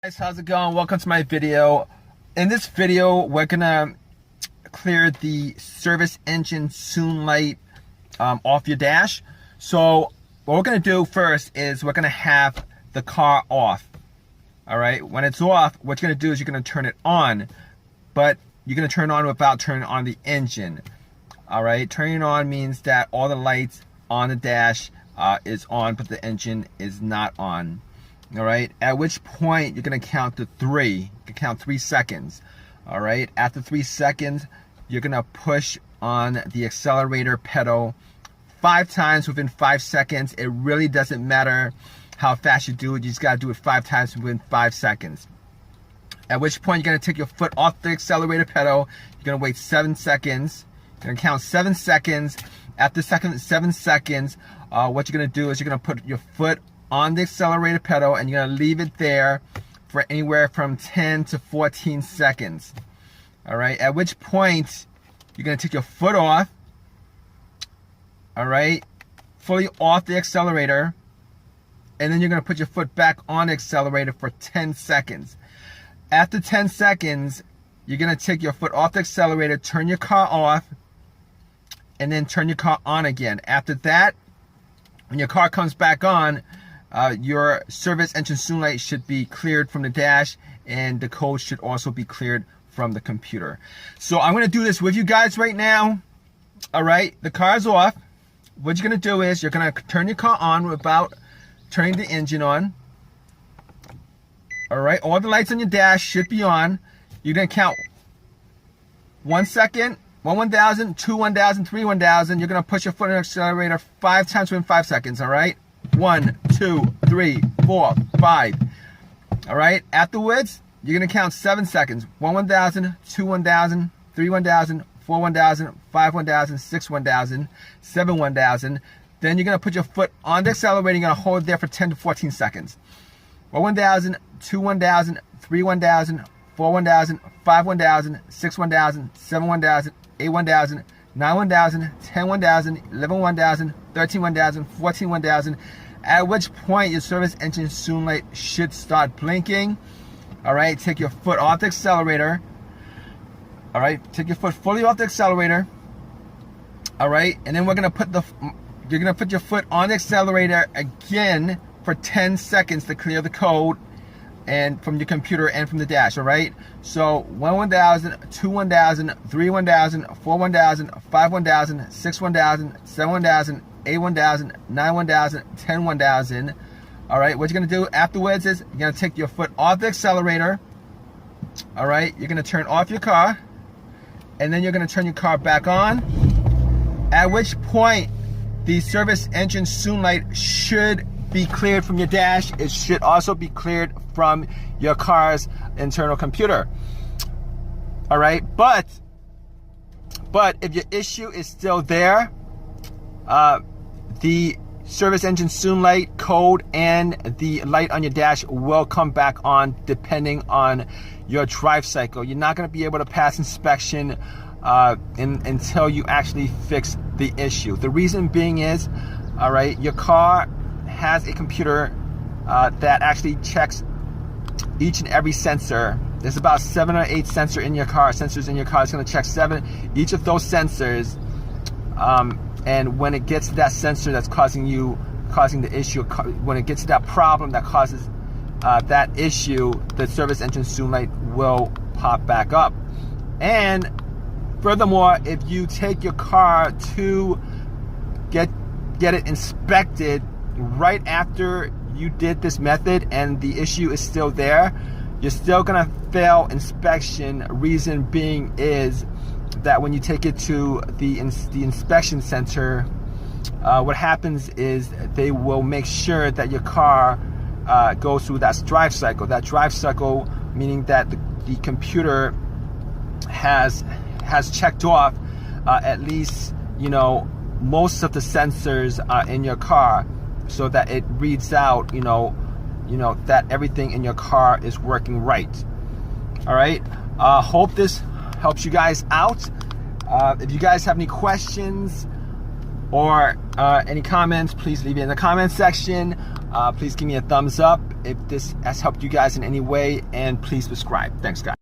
Guys, how's it going? Welcome to my video. In this video, we're gonna clear the service engine soon light off your dash. So what we're gonna do first is we're gonna have the car off. All right, when it's off, what you're gonna do is you're gonna turn it on, but you're gonna turn it on without turning on the engine. All right, turning it on means that all the lights on the dash is on, but the engine is not on. All right, at which point you're gonna count to 3. You can count 3 seconds. All right, after 3 seconds, you're gonna push on the accelerator pedal 5 times within 5 seconds. It really doesn't matter how fast you do it. You just gotta do it 5 times within 5 seconds. At which point you're gonna take your foot off the accelerator pedal. You're gonna wait 7 seconds. You're gonna count 7 seconds. After 7 seconds, what you're gonna do is you're gonna put your foot on the accelerator pedal and you're gonna leave it there for anywhere from 10 to 14 seconds. All right, at which point you're gonna take your foot off, all right, fully off the accelerator, and then you're gonna put your foot back on the accelerator for 10 seconds. After 10 seconds, you're gonna take your foot off the accelerator, turn your car off, and then turn your car on again. After that, when your car comes back on, your service engine soon light should be cleared from the dash, and the code should also be cleared from the computer. So I'm going to do this with you guys right now. All right, the car's off. What you're going to do is you're going to turn your car on without turning the engine on. All right, all the lights on your dash should be on. You're going to count 1 second, 1,000, 2 1,000, 3 1,000. You're going to push your foot on the accelerator 5 times within 5 seconds. All right. 1, 2, 3, 4, 5. All right. Afterwards, you're gonna count 7 seconds. 1 1,000, 2 1,000, 3 1,000, 4 1,000, 5 1,000, 6 1,000, 7 1,000. Then you're gonna put your foot on the accelerator. You're gonna hold it there for 10 to 14 seconds. 1 1,000, 2 1,000, 3 1,000, 4 1,000, 5 1,000, 6 1,000, 7 1,000, 8 1,000. 9 1,000, 10 1,000, 11 1,000, 13 1,000, 14 1,000, at which point your service engine soon light should start blinking. All right, take your foot off the accelerator. All right, take your foot fully off the accelerator. All right, and then you're gonna put your foot on the accelerator again for 10 seconds to clear the code and from your computer and from the dash. All right, so 1 1,000, 2 1,000, 3 1,000, 4 1,000, 5 1,000, 6 1,000, 7 1,000, 8 1,000, 9 1,000, 10 1,000. All right, what you're gonna do afterwards is you're gonna take your foot off the accelerator. All right, you're gonna turn off your car, and then you're gonna turn your car back on, at which point the service engine soon light should be cleared from your dash. It should also be cleared from your car's internal computer. All right, but if your issue is still there, the service engine soon light code and the light on your dash will come back on depending on your drive cycle. You're not going to be able to pass inspection until you actually fix the issue. The reason being is, all right, your car has a computer that actually checks each and every sensor. There's about 7 or 8 sensors in your car. It's going to check 7 each of those sensors, and when it gets to that sensor that's causing the issue, when it gets to that problem that causes that issue, the service engine soon light will pop back up. And furthermore, if you take your car to get it inspected right after you did this method and the issue is still there, you're still gonna fail inspection. Reason being is that when you take it to the inspection center, what happens is they will make sure that your car goes through that drive cycle. That drive cycle meaning that the computer has checked off at least, you know, most of the sensors in your car, so that it reads out, you know, that everything in your car is working right. All right. Hope this helps you guys out. If you guys have any questions or Any comments, please leave it in the comment section. Please give me a thumbs up if this has helped you guys in any way, and please subscribe. Thanks, guys.